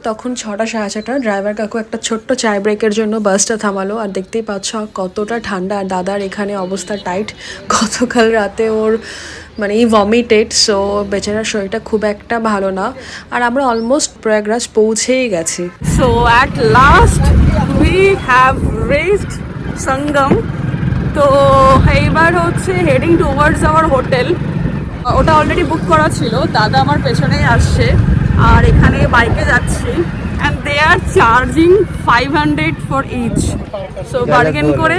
তখন 6টা 6:30। ড্রাইভার কাকু একটা ছোট্ট চায় ব্রেকের জন্য বাসটা থামালো, আর দেখতেই পাচ্ছ কতটা ঠান্ডা। আর দাদার এখানে অবস্থা টাইট, গতকাল রাতে ওর মানে ভমিটেড, সো বেচারার শরীরটা খুব একটা ভালো না। আর আমরা অলমোস্ট প্রয়াগরাজ পৌঁছেই গেছি। So at last we have reached Sangam. তো এইবার হচ্ছে হেডিং টুয়ার্ডস আওয়ার হোটেল। ওটা অলরেডি বুক করা ছিল, দাদা আমার পেছনেই আসছে আর এখানে বাইকে যাচ্ছি। And they are charging 500 for each. So bargain করে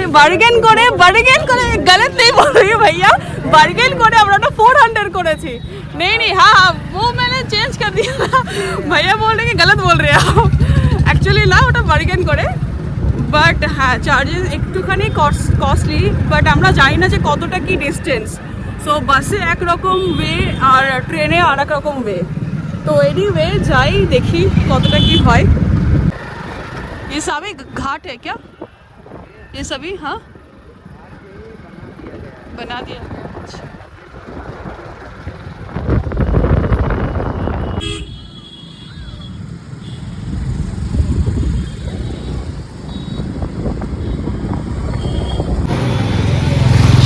গলত নেই বল रही भैया, बार्गेन করে আমরা ওটা 400 করেছি। नहीं हाँ वो मैंने चेंज कर दिया। भैया बोल रहे कि गलत बोल रहे हो एक्चुअली ना, ওটা বার্গেন করে। বাট হ্যাঁ, চার্জেস একটুখানি কস্টলি, বাট আমরা জানি না যে কতটা কি ডিস্টেন্স। সো বাসে একরকম ওয়ে আর ট্রেনে আর এক রকম ওয়ে। তো এনিওয়ে যাই, দেখি কতটা কি হয়। ये सभी घाट है क्या? ये सभी हाँ बना दिया।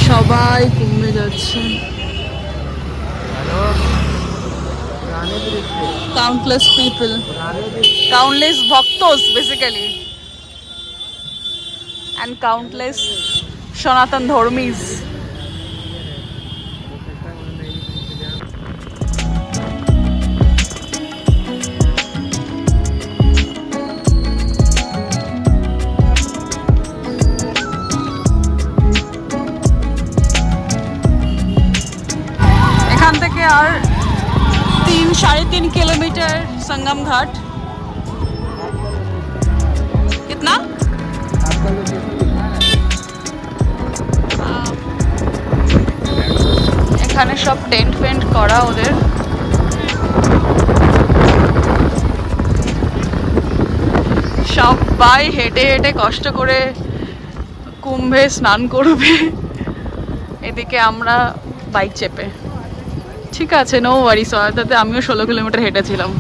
সবাই কুম্ভে যাচ্ছে। Countless people, countless bhaktos basically, and countless Sanatan Dharmis. এখান থেকে আর 3-3.5 किलोमीटर संगम घाट। कितना? এখানে সব টেন্ট ফেন্ট করা ওদের। সবাই হেঁটে হেঁটে কষ্ট করে কুম্ভে স্নান করবে, এদিকে আমরা বাইক চেপে। ঠিক আছে, নো ওয়ারিস। তাতে আমিও 16 কিলোমিটার হেঁটেছিলাম।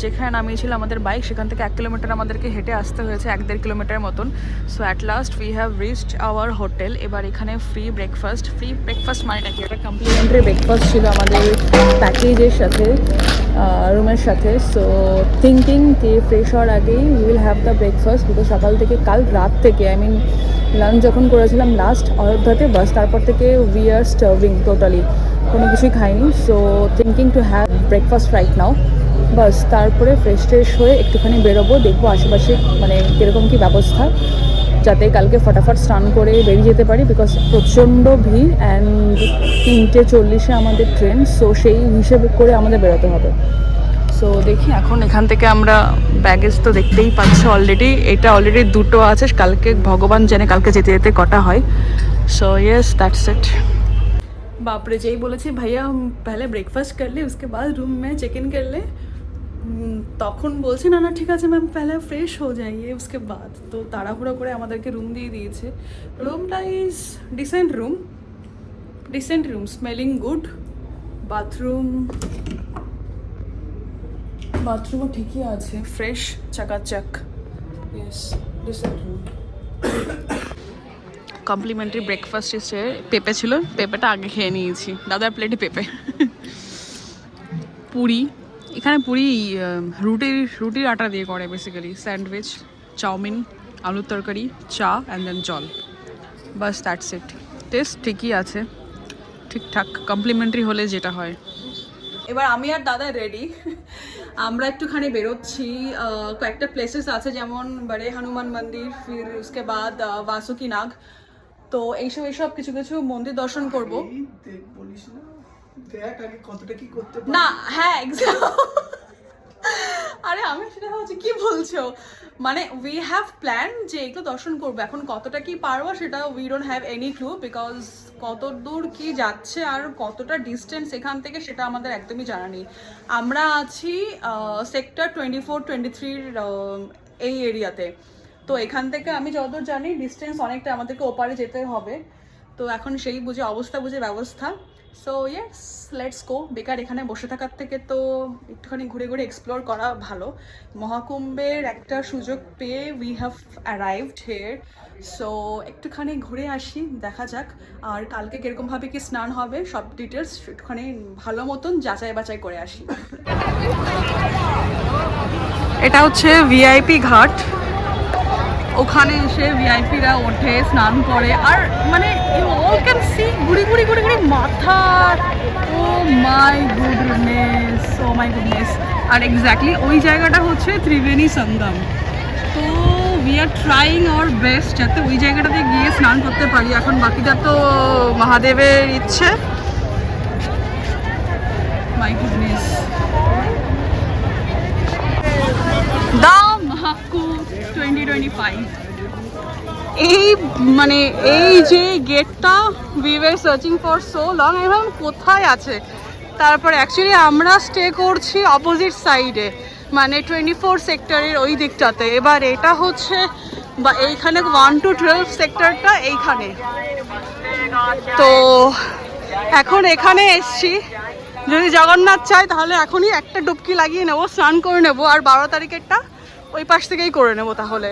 যেখানে নামিয়েছিল আমাদের বাইক, সেখান থেকে 1 কিলোমিটার আমাদেরকে হেঁটে আসতে হয়েছে, 1-1.5 কিলোমিটার মতন। So at last we have reached hour hotel. এবার এখানে ফ্রি ব্রেকফাস্ট মানেটা কি? এটা কমপ্লিমেন্টারি ব্রেকফাস্ট ছিল আমাদের প্যাকেজের সাথে, রুমের সাথে। সো থিঙ্কিং কি ফ্রেশ হওয়ার আগেই we will have the breakfast, because সকাল থেকে কাল রাত থেকে লাঞ্চ যখন করেছিলাম লাস্ট অযোধ্যাতে, বাস তারপর থেকে উই আর স্টার্ভিং, টোটালি কোনো কিছুই খাইনি। So thinking to have breakfast right now. বাস তারপরে ফ্রেশ হয়ে একটুখানি বেরোবো, দেখবো আশেপাশে মানে কীরকম কী ব্যবস্থা, যাতে কালকে ফটাফট স্নান করে বেরিয়ে যেতে পারি, বিকজ প্রচণ্ড ভিড়। অ্যান্ড 3:40 আমাদের ট্রেন, সো সেই হিসেবে করে আমাদের বেরোতে হবে। সো দেখি এখন এখান থেকে আমরা ব্যাগেজ তো দেখতেই পাচ্ছি অলরেডি, এটা অলরেডি 2টো আছে, কালকে ভগবান জানে কালকে যেতে যেতে কটা হয়। So yes that's it. बाप रे, যেই বলেছি ভাইয়া पहले ब्रेकफास्ट कर ले उसके बाद रूम में चेक इन कर ले, তখন বলছি না ঠিক আছে ম্যাম पहले फ्रेश हो जाइए उसके बाद। তো তাড়াহুড়ো করে আমাদেরকে রুম দিয়ে দিয়েছে। রুমটা is decent room, smelling good. বাথরুমও ঠিকই আছে, ফ্রেশ চাকাচাক। Yes, decent room. Complimentary breakfast এসে পেঁপে ছিল, পেঁপেটা আগে খেয়ে নিয়েছি, দাদার প্লেটে পেঁপে। পুরি, এখানে পুরি রুটির আটা দিয়ে করে বেসিক্যালি। স্যান্ডউইচ, চাউমিন, আলুর তরকারি, চা অ্যান্ড দেন জল, বাস দ্যাটস ইট। টেস্ট ঠিকই আছে, ঠিকঠাক কমপ্লিমেন্টারি হলে যেটা হয়। এবার আমি আর দাদা রেডি। আমরা একটুখানি বেরোচ্ছি, কয়েকটা প্লেসেস আছে যেমন বড়ে হনুমান মন্দির, ফির उसके बाद वासुकी नाग, তো এইসব কিছু কিছু মন্দির দর্শন করব। বলিস না, দেখ আগে কতটা কি করতে পারি। না হ্যাঁ আরে আমি সেটা ভাবছি কি বলছো, মানে উই হ্যাভ প্ল্যান যে এগুলো দর্শন করবো, এখন কতটা কি পারবো সেটা we don't have any clue, because কত দূর কি যাচ্ছে আর কতটা ডিস্টেন্স এখান থেকে সেটা আমাদের একদমই জানা নেই। আমরা আছি সেক্টর 24-23 এই এরিয়াতে, তো এখান থেকে আমি যতদূর জানি ডিস্টেন্স অনেকটা, আমাদেরকে ওপারে যেতে হবে, তো এখন সেই বুঝে অবস্থা বুঝে ব্যবস্থা। So yes, let's go. বেকার এখানে বসে থাকার থেকে তো একটুখানি ঘুরে ঘুরে এক্সপ্লোর করা ভালো। মহাকুম্ভের একটা সুযোগ পেয়ে we have arrived here, so একটুখানি ঘুরে আসি, দেখা যাক। আর কালকে কীরকমভাবে কি স্নান হবে সব ডিটেলস একটুখানি ভালো মতন যাচাই বাছাই করে আসি। এটা হচ্ছে ভিআইপি ঘাট, ওখানে এসে ভিআইপিরা ওঠে, স্নান করে, আর মানে ইউ অল ক্যান সি ঘুরি ঘুরি ঘুরি ঘুরি মাথা, oh my goodness, oh my goodness. আর এক্স্যাক্টলি ওই জায়গাটা হচ্ছে ত্রিবেণী সঙ্গম, তো we are trying our best যাতে ওই জায়গাটাতে গিয়ে স্নান করতে পারি। এখন বাকিটা তো মহাদেবের ইচ্ছে। মাই গুডনেস, দাও মহাকুম্ভ 2025। এই মানে এই যে গেটটা we were searching for so long, আমি ভাবলাম কোথায় আছে, তারপর অ্যাকচুয়ালি আমরা স্টে করছি অপোজিট সাইডে, মানে 24 সেক্টরের ওই দিকটাতে। এবার এটা হচ্ছে বা এইখানে 1 to 12 সেক্টরটা এইখানে, তো এখন এখানে এসছি। যদি জগন্নাথ চাই তাহলে এখনই একটা ডুবকি লাগিয়ে নেবো, স্নান করে নেবো, আর 12 তারিখেরটা ওই পাশ থেকেই করে নেবো তাহলে।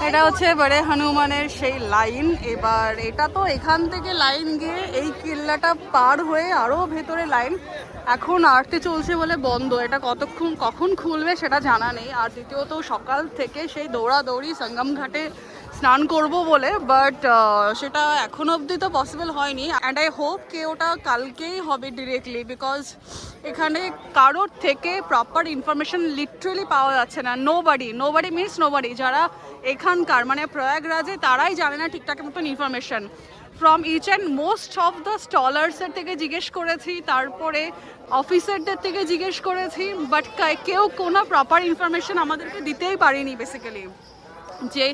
এটা হচ্ছে বড়ে হনুমানের সেই লাইন। এবার এটা তো এখান থেকে লাইন গিয়ে এই কিল্লাটা পার হয়ে আরও ভেতরে লাইন, এখন আরতি চলছে বলে বন্ধ, এটা কখন খুলবে সেটা জানা নেই। আর দ্বিতীয়ত সকাল থেকে সেই দৌড়াদৌড়ি সঙ্গম ঘাটে স্নান করব বলে, বাট সেটা এখন অবধি তো পসিবল হয়নি। অ্যান্ড আই হোপ কে ওটা কালকেই হবে ডিরেক্টলি, বিকজ এখানে কারোর থেকে প্রপার ইনফরমেশন লিটারেলি পাওয়া যাচ্ছে না। নোবডি মিনস নোবডি, যারা এখানকার মানে প্রয়াগরাজে তারাই জানে না ঠিকঠাক মতন information. From each and most of the স্টলার্সের থেকে জিজ্ঞেস করেছি, তারপরে অফিসারদের থেকে জিজ্ঞেস করেছি, বাট কেউ কোনো প্রপার ইনফরমেশন আমাদেরকে দিতেই পারেনি বেসিক্যালি, যে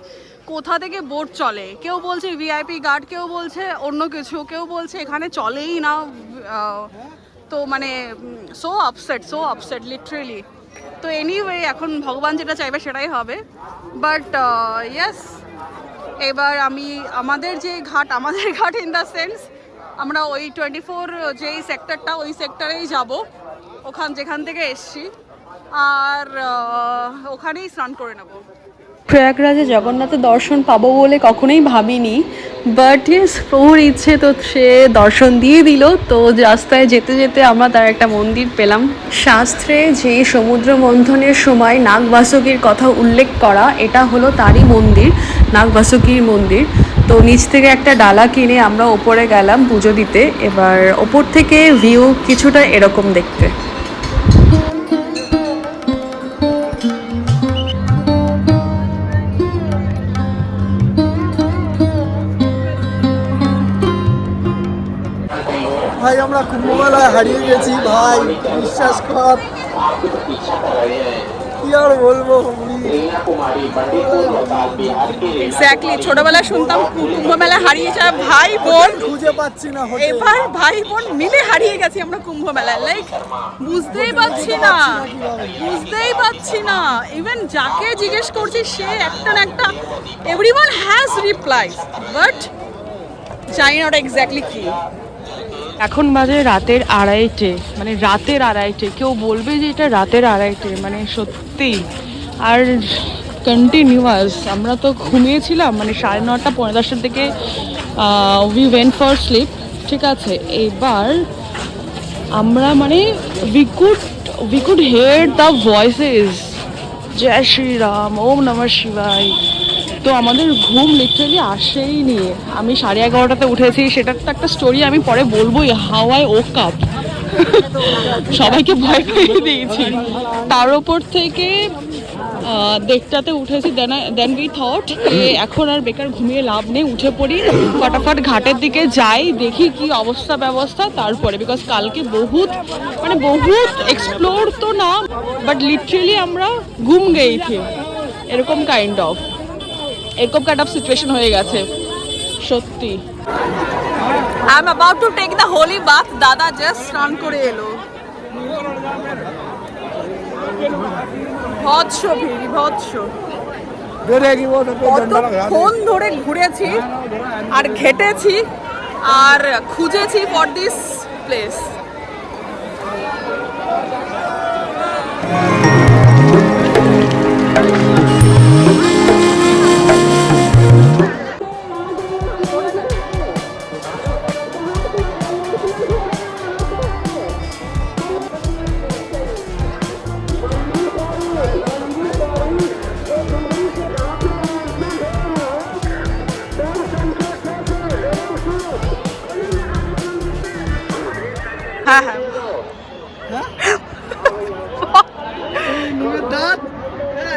কোথা থেকে বোট চলে। কেউ বলছে ভিআইপি গার্ড, কেউ বলছে অন্য কিছু, কেউ বলছে এখানে চলেই না। তো মানে সো আপসেট লিটারেলি। তো এনিওয়ে এখন ভগবান যেটা চাইবে সেটাই হবে, বাট ইয়েস। এবার আমাদের ঘাট ইন দ্য সেন্স আমরা ওই 24 যেই সেক্টরটা ওই সেক্টরেই যাব, যেখান থেকে এসছি, আর ওখানেই স্নান করে নেব। প্রয়াগরাজে জগন্নাথের দর্শন পাবো বলে কখনোই ভাবিনি, বাট ইয়েস প্রভুর ইচ্ছে, তো সে দর্শন দিয়ে দিল। তো রাস্তায় যেতে যেতে আমরা তার একটা মন্দির পেলাম। শাস্ত্রে যে সমুদ্র মন্থনের সময় নাগবাসুকীর কথা উল্লেখ করা, এটা হলো তারই মন্দির, নাগবাসুকীর মন্দির। তো নিচ থেকে একটা ডালা কিনে আমরা ওপরে গেলাম পুজো দিতে। এবার ওপর থেকে ভিউ কিছুটা এরকম দেখতে। ভাই আমরা কুম্ভমেলায় হারিয়ে গেছি ভাই, বিশ্বাস কর, কি আর বলবো। এক্স্যাক্টলি, ছোটবেলায় শুনতাম কুম্ভমেলা হারিয়ে যায় ভাই বোন, খুঁজে পাচ্ছি না, এবার ভাই বোন মিলে হারিয়ে গেছি আমরা কুম্ভমেলায়। লাইক বুঝতেই পাচ্ছি না, ইভেন যাকে জিজ্ঞেস করছি সে একটা না একটা, এভরিওয়ান হ্যাজ রিপ্লাইজ, বাট জানি না ওটা এক্স্যাক্টলি কি। এখন বাজে রাতের 2:30, মানে রাতের 2:30, কেউ বলবে যে এটা রাতের 2:30, মানে সত্যি। আর কন্টিনিউয়াস আমরা তো ঘুমিয়েছিলাম, মানে 9:30 পৌনে 10টার দিকে উই ওয়েন্ট ফর স্লিপ, ঠিক আছে। এবার আমরা মানে we could hear the voices, জয় শ্রীরাম, ওম নমঃ শিবায়। তো আমাদের ঘুম লিটারালি আসেই নি। আমি 11:30টাতে উঠেছি, সেটার তো একটা স্টোরি আমি পরে বলবোই, হাউ আই ওক আপ। সবাইকে ভয় পেয়ে দিয়েছি। তার উপর থেকে দেখটাতে উঠেছি, দেন উই থট এখন আর বেকার ঘুমিয়ে লাভ নেই, উঠে পড়ি, ফটাফট ঘাটের দিকে যাই, দেখি কি অবস্থা ব্যবস্থা তারপরে, বিকজ কালকে বহুত এক্সপ্লোর তো না, বাট লিটারেলি আমরা ঘুম গেইছি, এরকম কাইন্ড অফ সিচুয়েশন হয়ে গেছে সত্যি। I am about to take the holy bath. দাদা জাস্ট স্নান করে এলো। ভৎস ভিড়, ভৎস। কতক্ষণ ধরে ঘুরেছি আর ঘেটেছি আর খুঁজেছি ফর দিস প্লেস। হ্যাঁ হ্যাঁ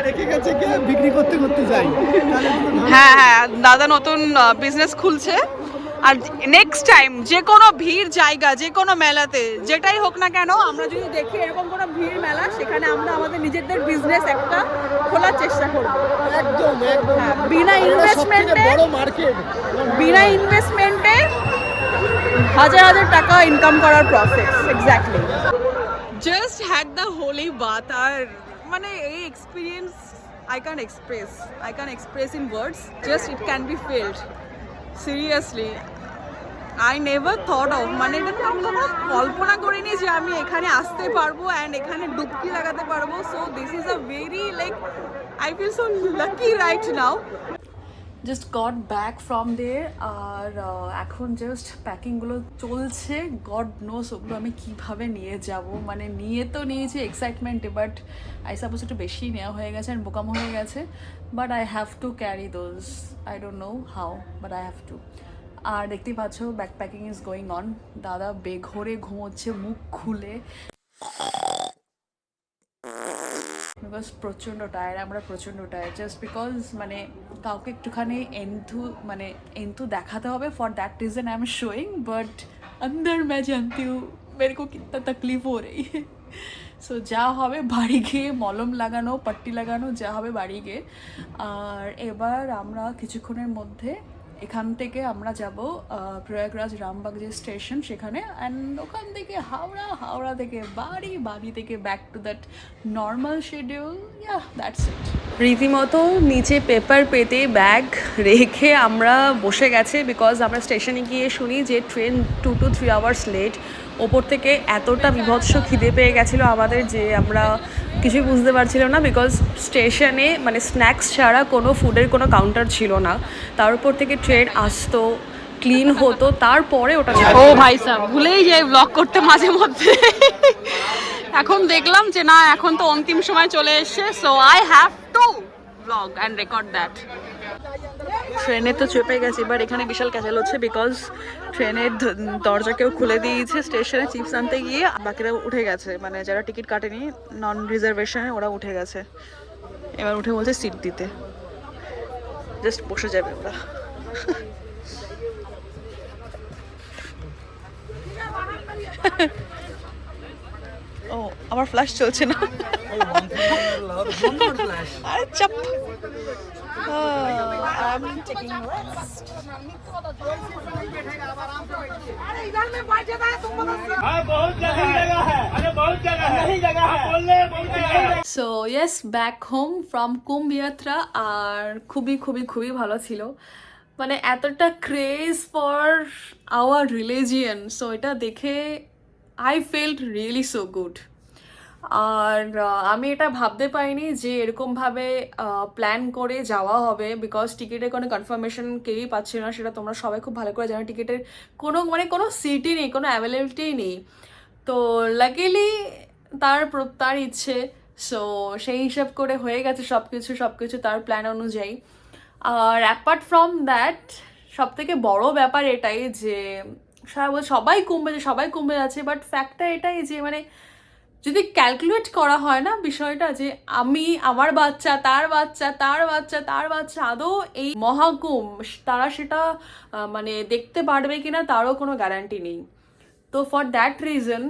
রেখে গেছে কে বিক্রি করতে করতে যাই। হ্যাঁ হ্যাঁ, দাদা নতুন বিজনেস খুলছে। আর নেক্সট টাইম যে কোনো ভিড় জায়গা, যে কোনো মেলাতে যেটাই হোক না কেন, আমরা যদি দেখি এরকম কোনো ভিড় মেলা, সেখানে আমরা আমাদের নিজেদের বিজনেস একটা খোলার চেষ্টা করব। একদম একদম বিনা ইনভেস্টমেন্টে, বড় মার্কেট, বিনা ইনভেস্টমেন্টে হাজার টাকা ইনকাম করার process. Exactly. Just had the holy bath. আর মানে এই experience I can't express in words. Just it can be felt. Seriously, I never thought of, মানে এটা আমি কখনো কল্পনা করিনি যে আমি এখানে আসতে পারবো অ্যান্ড এখানে ডুবকি লাগাতে পারবো। So this is a very I feel so lucky right now. Just got back from there. আর এখন জাস্ট প্যাকিংগুলো চলছে। গড নোস ওগুলো আমি কীভাবে নিয়ে যাব, মানে নিয়ে তো নিয়েছি এক্সাইটমেন্টে, বাট আই সাপোজ একটু বেশি নেওয়া হয়ে গেছে আর বোকাম হয়ে গেছে। But I have to carry those, I don't know how, but I have to. আর দেখতেই পাচ্ছ back packing is going on. দাদা বেঘরে ঘুমোচ্ছে মুখ খুলে, বিকজ প্রচণ্ড টায়ার্ড, আমরা প্রচণ্ড টায়ার্ড। জাস্ট বিকজ মানে কাউকে একটুখানি এন্থু দেখাতে হবে, for that reason I am showing, but अंदर मैं जानती हूँ मेरे को कितना तकलीफ हो रही है। সো যা হবে বাড়ি গিয়ে মলম লাগানো, পট্টি লাগানো, যা হবে বাড়ি গিয়ে। আর এবার আমরা কিছুক্ষণের মধ্যে এখান থেকে আমরা যাব প্রয়াগরাজ রামবাগ যে স্টেশন সেখানে, অ্যান্ড ওখান থেকে হাওড়া থেকে বাড়ি থেকে back to that normal schedule. Yeah, that's it. রীতিমতো নিচে পেপার পেতে ব্যাগ রেখে আমরা বসে গেছে, বিকজ আমরা স্টেশনে গিয়ে শুনি যে ট্রেন 2 to 3 আওয়ার্স লেট। ওপর থেকে এতটা বিভৎস খিদে পেয়ে গেছিলো আমাদের যে আমরা কিছুই বুঝতে পারছিলাম না, বিকজ স্টেশনে মানে স্ন্যাক্স ছাড়া কোনো ফুডের কোনো কাউন্টার ছিল না। তার উপর থেকে ট্রেন আসতো, ক্লিন হতো, তারপরে ওটা ও ভাই সাহেব ভুলেই যাই ব্লগ করতে মাঝে মধ্যে। এখন দেখলাম যে না, এখন তো অন্তিম সময় চলে এসছে, so I have two blog and record that. ট্রেনে তো চেপে গেছি, এবার এখানে বিশাল ক্যাচাল হচ্ছে, বিকজ ট্রেনের দরজা কেউ খুলে দিয়েছে স্টেশনে চিপস আনতে গিয়ে, বাকিরা উঠে গেছে, মানে যারা টিকিট কাটেনি নন রিজার্ভেশনে ওরা উঠে গেছে। এবার উঠে বলছে সিট দিতে, জাস্ট বসে যাবে ওরা। ও আমার ফ্ল্যাশ চলছে না, আরে চাপ। I'm taking rest. So yes, back home from Kumbh Yatra. আর খুবই ভালো ছিল, মানে এতটা craze for our religion, so এটা দেখে I felt really so good. আর আমি এটা ভাবতে পারিনি যে এরকমভাবে প্ল্যান করে যাওয়া হবে, বিকজ টিকিটের কোনো কনফার্মেশন কেউই পাচ্ছিল না, সেটা তোমরা সবাই খুব ভালো করে জানো। টিকিটের কোনো সিটই নেই, কোনো অ্যাভেলেবিলিটিই নেই। তো লাকিলি তার ইচ্ছে, সো সেই হিসাব করে হয়ে গেছে সব কিছু তার প্ল্যান অনুযায়ী। আর অ্যাপার্ট ফ্রম দ্যাট সবথেকে বড় ব্যাপার এটাই যে সবাই কমবে যাচ্ছে, বাট ফ্যাক্টটা এটাই যে মানে যদি ক্যালকুলেট করা হয় না বিষয়টা, যে আমি, আমার বাচ্চা, তার বাচ্চা, তার বাচ্চা, তার বাচ্চা, আদৌ এই মহাকুম্ভ তারা সেটা মানে দেখতে পারবে কিনা তারও কোনো গ্যারান্টি নেই। তো ফর দ্যাট রিজন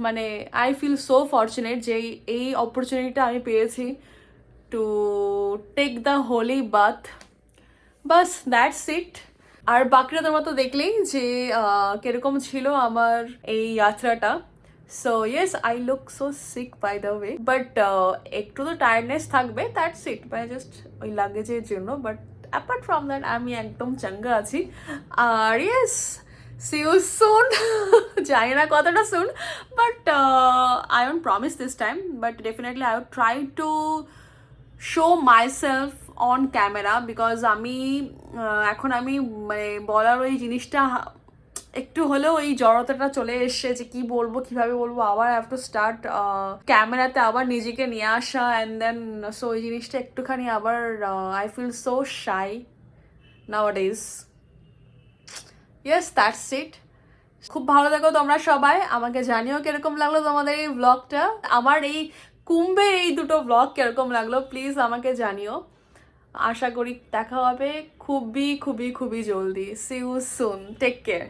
মানে আই ফিল সো ফর্চুনেট যে এই অপরচুনিটিটা আমি পেয়েছি to take the holy bath. বাস দ্যাটস ইট। আর বাকিরা তোমরা তো দেখলেই যে কিরকম ছিল আমার এই যাত্রাটা। So yes, I look so sick by the way, but একটু তো টায়ার্ডনেস থাকবে, দ্যাটস ইট, মানে জাস্ট ওই লাগেজের জন্য। বাট অ্যাপার্ট ফ্রম দ্যাট আমি একদম চাঙ্গা আছি। আর ইয়েস, সি ইউ সুন। জানি না কতটা soon, but I won't promise this time, but definitely I would try to show myself on camera, because আমি এখন আমি মানে বলার ওই জিনিসটা একটু হলেও এই জড়তাটা চলে এসছে যে কি বলবো, কিভাবে বলবো, আবার হ্যাভ টু স্টার্ট ক্যামেরাতে আবার নিজেকে নিয়ে আসা, অ্যান্ড দেন সো ওই জিনিসটা একটুখানি আবার I feel so shy nowadays. Yes, that's it. খুব ভালো থাকো তোমরা সবাই, আমাকে জানিও কিরকম লাগলো তোমাদের এই ব্লগটা, আমার এই কুম্ভের এই দুটো ব্লগ কিরকম লাগলো প্লিজ আমাকে জানিও। আশা করি দেখা হবে খুবই খুবই খুবই জলদি। See you soon, take care.